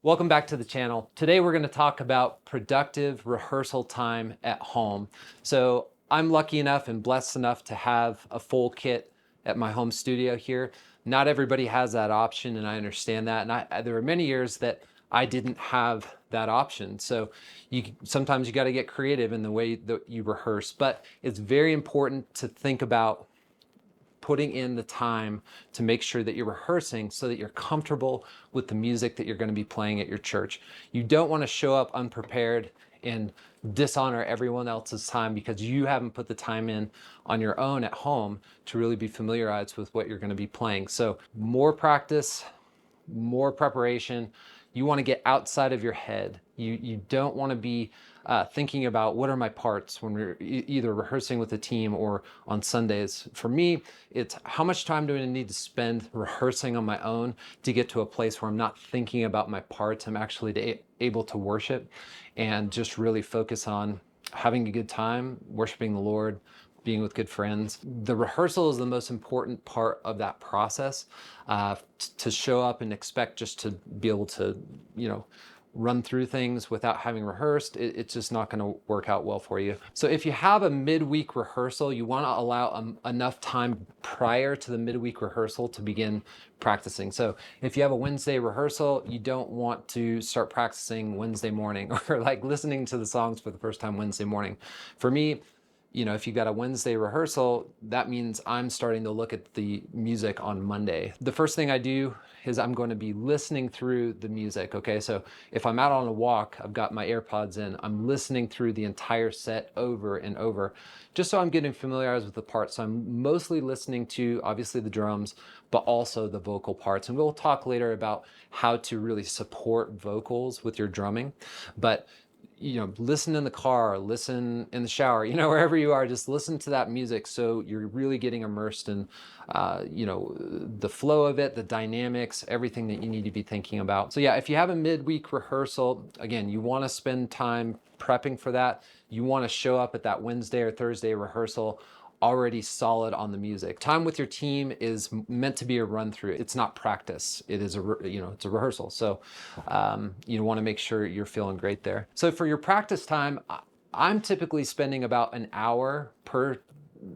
Welcome back to the channel. Today we're going to talk about productive rehearsal time at home. So I'm lucky enough and blessed enough to have a full kit at my home studio here. Not everybody has that option, and I understand that. And there were many years that I didn't have that option. So sometimes you got to get creative in the way that you rehearse. But it's very important to think about putting in the time to make sure that you're rehearsing so that you're comfortable with the music that you're going to be playing at your church. You don't want to show up unprepared and dishonor everyone else's time because you haven't put the time in on your own at home to really be familiarized with what you're going to be playing. So more practice, more preparation. You want to get outside of your head. You don't want to be thinking about what are my parts when we're either rehearsing with a team or on Sundays. For me, it's how much time do I need to spend rehearsing on my own to get to a place where I'm not thinking about my parts. I'm actually able to worship and just really focus on having a good time, worshiping the Lord, being with good friends. The rehearsal is the most important part of that process. To show up and expect just to be able to, run through things without having rehearsed, it's just not going to work out well for you. So if you have a midweek rehearsal, you want to allow enough time prior to the midweek rehearsal to begin practicing. So if you have a Wednesday rehearsal, you don't want to start practicing Wednesday morning or like listening to the songs for the first time Wednesday morning. For me, if you got a Wednesday rehearsal, that means I'm starting to look at the music on Monday. The first thing I do is I'm going to be listening through the music, okay? So if I'm out on a walk, I've got my AirPods in, I'm listening through the entire set over and over, just so I'm getting familiarized with the parts. So I'm mostly listening to, obviously, the drums, but also the vocal parts. And we'll talk later about how to really support vocals with your drumming. But listen in the car, listen in the shower, wherever you are, just listen to that music so you're really getting immersed in, the flow of it, the dynamics, everything that you need to be thinking about. So yeah, if you have a midweek rehearsal, again, you want to spend time prepping for that. You want to show up at that Wednesday or Thursday rehearsal already solid on the music. Time with your team is meant to be a run through. It's not practice. It is it's a rehearsal. So you want to make sure you're feeling great there. So for your practice time, I'm typically spending about an hour per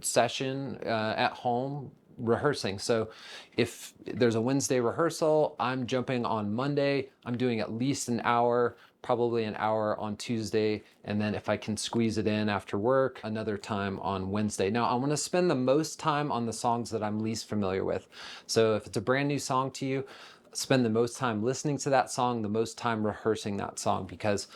session at home rehearsing. So if there's a Wednesday rehearsal, I'm jumping on Monday. I'm doing at least an hour, probably an hour on Tuesday, and then if I can squeeze it in after work, another time on Wednesday. Now, I want to spend the most time on the songs that I'm least familiar with. So if it's a brand new song to you, spend the most time listening to that song, the most time rehearsing that song, because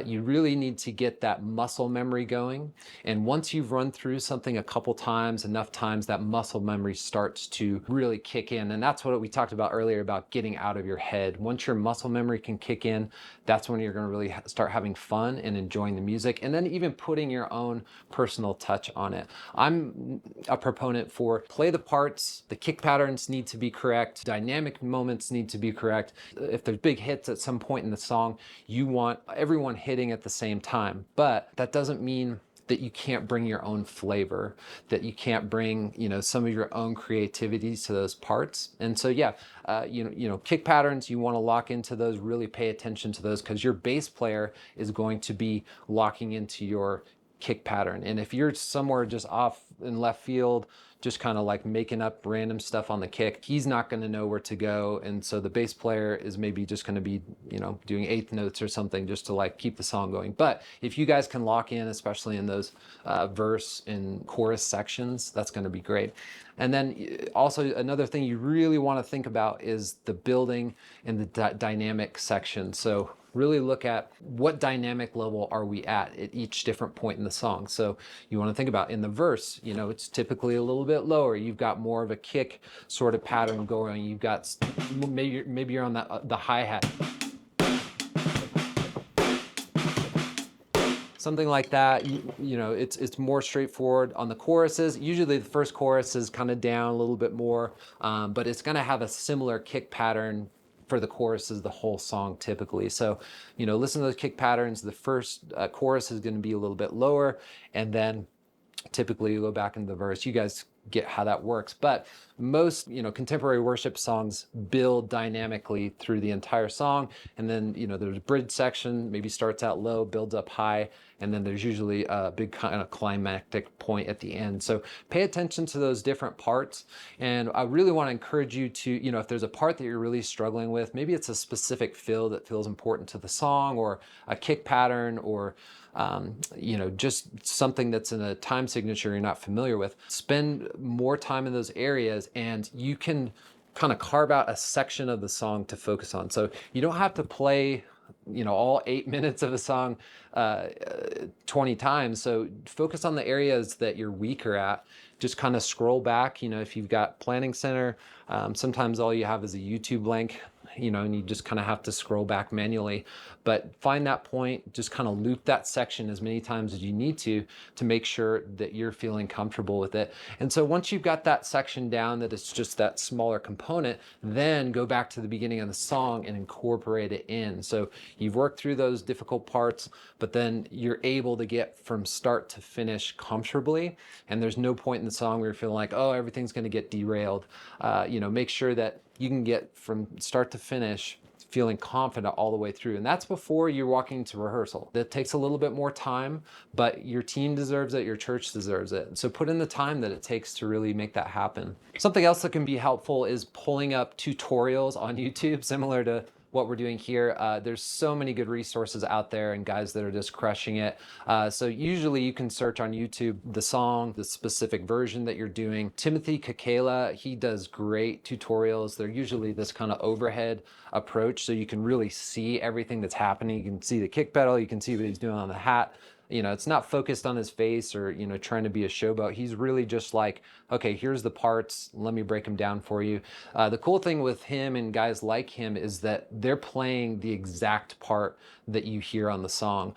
you really need to get that muscle memory going. And once you've run through something a couple times, enough times, that muscle memory starts to really kick in. And that's what we talked about earlier about getting out of your head. Once your muscle memory can kick in, that's when you're going to really start having fun and enjoying the music, and then even putting your own personal touch on it. I'm a proponent for play the parts, the kick patterns need to be correct, dynamic moments need to be correct. If there's big hits at some point in the song, you want everyone hitting at the same time. But that doesn't mean that you can't bring your own flavor, that you can't bring, some of your own creativity to those parts. And so, yeah, kick patterns, you want to lock into those, really pay attention to those, because your bass player is going to be locking into your kick pattern. And if you're somewhere just off in left field, just kind of like making up random stuff on the kick, he's not going to know where to go. And so the bass player is maybe just going to be, doing eighth notes or something just to like keep the song going. But if you guys can lock in, especially in those verse and chorus sections, that's going to be great. And then also another thing you really want to think about is the building and the dynamic section. So really look at what dynamic level are we at each different point in the song. So you want to think about in the verse, it's typically a little bit lower. You've got more of a kick sort of pattern going. You've got maybe you're on the hi-hat. Something like that, it's more straightforward. On the choruses, usually the first chorus is kind of down a little bit more, but it's going to have a similar kick pattern for the choruses the whole song typically. So, listen to those kick patterns. The first chorus is going to be a little bit lower, and then typically you go back into the verse. You guys get how that works. But most, contemporary worship songs build dynamically through the entire song. And then, there's a bridge section, maybe starts out low, builds up high, and then there's usually a big kind of climactic point at the end. So pay attention to those different parts. And I really want to encourage you to, if there's a part that you're really struggling with, maybe it's a specific fill that feels important to the song, or a kick pattern, or just something that's in a time signature you're not familiar with. Spend more time in those areas, and you can kind of carve out a section of the song to focus on. So you don't have to play all 8 minutes of a song 20 times. So focus on the areas that you're weaker at. Just kind of scroll back. If you've got Planning Center, sometimes all you have is a YouTube link, and you just kind of have to scroll back manually. But find that point, just kind of loop that section as many times as you need to make sure that you're feeling comfortable with it. And so once you've got that section down, that it's just that smaller component, then go back to the beginning of the song and incorporate it in. So you've worked through those difficult parts, but then you're able to get from start to finish comfortably. And there's no point in the song where you're feeling like, oh, everything's going to get derailed. Make sure that you can get from start to finish feeling confident all the way through. And that's before you're walking to rehearsal. That takes a little bit more time, but your team deserves it, your church deserves it. So put in the time that it takes to really make that happen. Something else that can be helpful is pulling up tutorials on YouTube, similar to what we're doing here. There's so many good resources out there and guys that are just crushing it. So usually you can search on YouTube the song, the specific version that you're doing. Timothy Kakela, he does great tutorials. They're usually this kind of overhead approach, so you can really see everything that's happening. You can see the kick pedal, you can see what he's doing on the hat. It's not focused on his face or, trying to be a showboat. He's really just like, okay, here's the parts. Let me break them down for you. The cool thing with him and guys like him is that they're playing the exact part that you hear on the song,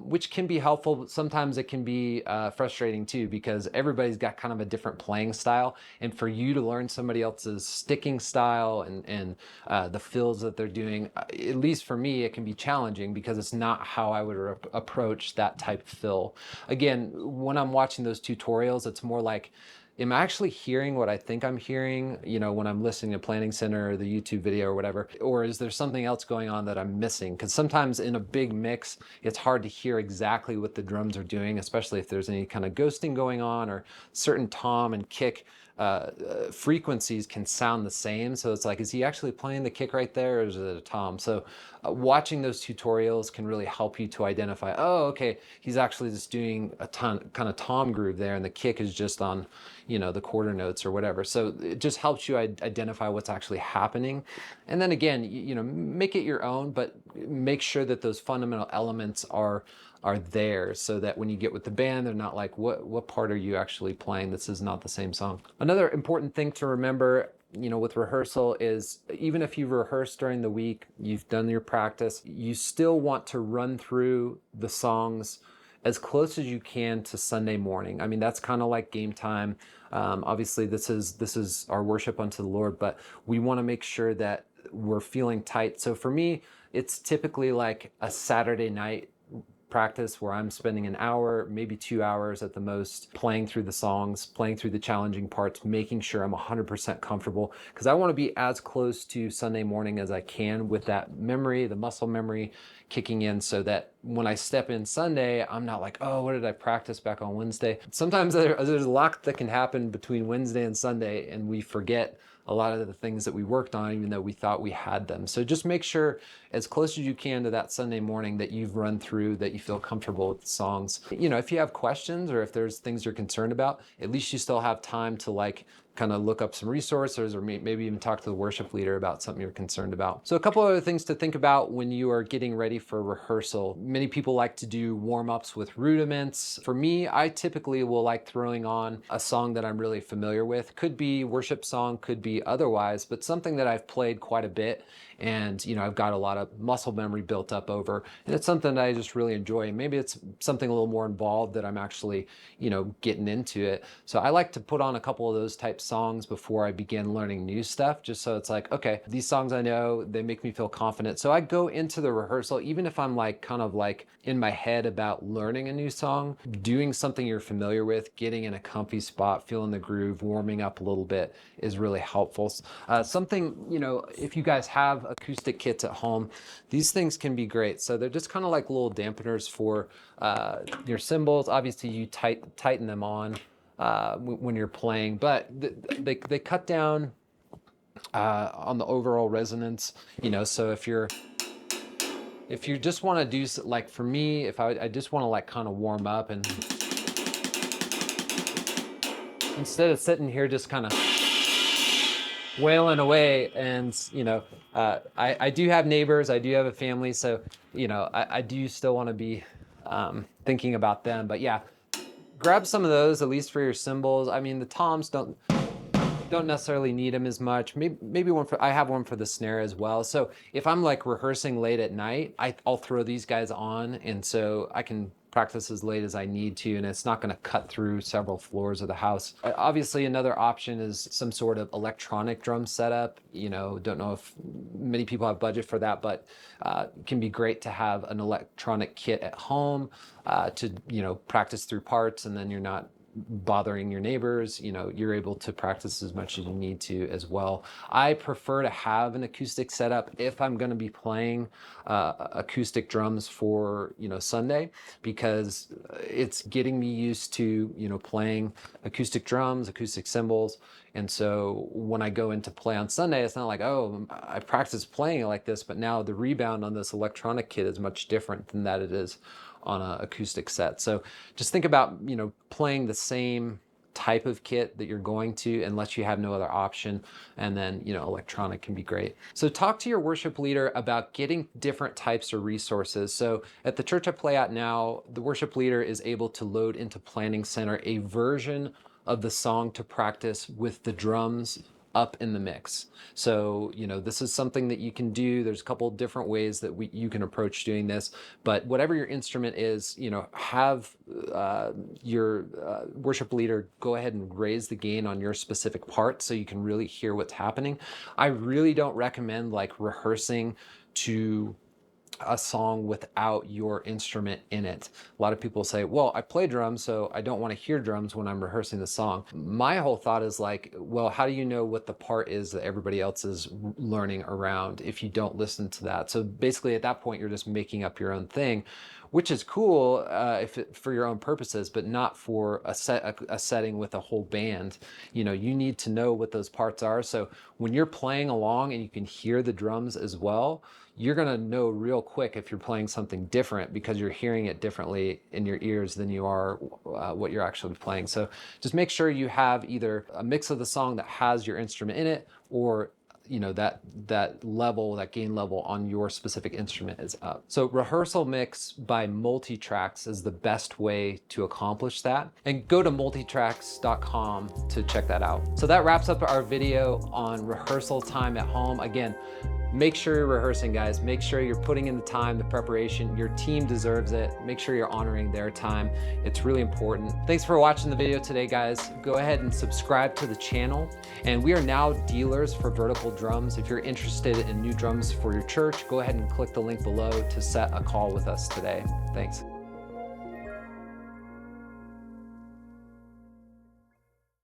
which can be helpful, but sometimes it can be frustrating too, because everybody's got kind of a different playing style. And for you to learn somebody else's sticking style and the fills that they're doing, at least for me, it can be challenging because it's not how I would approach that type of fill. Again, when I'm watching those tutorials, it's more like, am I actually hearing what I think I'm hearing, when I'm listening to Planning Center or the YouTube video or whatever? Or is there something else going on that I'm missing? Because sometimes in a big mix, it's hard to hear exactly what the drums are doing, especially if there's any kind of ghosting going on, or certain tom and kick frequencies can sound the same. So it's like, is he actually playing the kick right there, or is it a tom? So watching those tutorials can really help you to identify, oh, okay, he's actually just doing a ton kind of tom groove there, and the kick is just on, the quarter notes or whatever. So it just helps you identify what's actually happening. And then again, make it your own, but make sure that those fundamental elements are there, so that when you get with the band, they're not like, what part are you actually playing? This is not the same song. Another important thing to remember, with rehearsal is, even if you've rehearsed during the week, you've done your practice, you still want to run through the songs as close as you can to Sunday morning. I mean, that's kind of like game time. Obviously, this is our worship unto the Lord, but we want to make sure that we're feeling tight. So for me, it's typically like a Saturday night practice where I'm spending an hour, maybe 2 hours at the most, playing through the songs, playing through the challenging parts, making sure I'm 100% comfortable, because I want to be as close to Sunday morning as I can with that memory, the muscle memory kicking in, so that when I step in Sunday, I'm not like, oh, what did I practice back on Wednesday? Sometimes there's a lot that can happen between Wednesday and Sunday, and we forget a lot of the things that we worked on, even though we thought we had them. So just make sure, as close as you can to that Sunday morning, that you've run through, that you feel comfortable with the songs. If you have questions, or if there's things you're concerned about, at least you still have time to kind of look up some resources, or maybe even talk to the worship leader about something you're concerned about. So a couple other things to think about when you are getting ready for rehearsal. Many people like to do warm-ups with rudiments. For me, I typically will like throwing on a song that I'm really familiar with. Could be worship song, could be otherwise, but something that I've played quite a bit. and I've got a lot of muscle memory built up over, and it's something that I just really enjoy. And maybe it's something a little more involved that I'm actually getting into it. So I like to put on a couple of those type songs before I begin learning new stuff, just so it's like, okay, these songs I know, they make me feel confident. So I go into the rehearsal, even if I'm like kind of like in my head about learning a new song, doing something you're familiar with, getting in a comfy spot, feeling the groove, warming up a little bit is really helpful. Something, if you guys have acoustic kits at home, these things can be great. So they're just kind of like little dampeners for your cymbals. Obviously you tighten them on when you're playing, but they cut down on the overall resonance, so if you just want to do, like for me, if I just want to like kind of warm up, and instead of sitting here just kind of wailing away, and I do have neighbors, I do have a family, so I do still want to be thinking about them. But yeah, grab some of those, at least for your cymbals. I mean, the toms don't necessarily need them as much. Maybe I have one for the snare as well. So if I'm like rehearsing late at night, I'll throw these guys on, and so I can practice as late as I need to, and it's not going to cut through several floors of the house. Obviously, another option is some sort of electronic drum setup. Don't know if many people have budget for that, but it can be great to have an electronic kit at home to practice through parts, and then you're not bothering your neighbors. You're able to practice as much as you need to as well. I prefer to have an acoustic setup if I'm going to be playing acoustic drums for Sunday, because it's getting me used to playing acoustic drums, acoustic cymbals. And so when I go into play on Sunday, it's not like, oh, I practice playing it like this, but now the rebound on this electronic kit is much different than that it is on an acoustic set. So just think about, playing the same type of kit that you're going to, unless you have no other option. And then, electronic can be great. So talk to your worship leader about getting different types of resources. So at the church I play at now, the worship leader is able to load into Planning Center a version of the song to practice with the drums up in the mix. So, this is something that you can do. There's a couple different ways that you can approach doing this, but whatever your instrument is, have your worship leader go ahead and raise the gain on your specific part so you can really hear what's happening. I really don't recommend like rehearsing to a song without your instrument in it. A lot of people say, well, I play drums, so I don't want to hear drums when I'm rehearsing the song. My whole thought is like, well, how do you know what the part is that everybody else is learning around if you don't listen to that? So basically at that point, you're just making up your own thing, which is cool for your own purposes, but not for a setting with a whole band. You need to know what those parts are. So when you're playing along and you can hear the drums as well, you're gonna know real quick if you're playing something different, because you're hearing it differently in your ears than you are what you're actually playing. So just make sure you have either a mix of the song that has your instrument in it, or that level, that gain level on your specific instrument is up. So Rehearsal Mix by Multitracks is the best way to accomplish that. And go to multitracks.com to check that out. So that wraps up our video on rehearsal time at home. Again, make sure you're rehearsing, guys. Make sure you're putting in the time, the preparation. Your team deserves it. Make sure you're honoring their time. It's really important. Thanks for watching the video today, guys. Go ahead and subscribe to the channel. And we are now dealers for Vertical Drums. If you're interested in new drums for your church, go ahead and click the link below to set a call with us today. Thanks.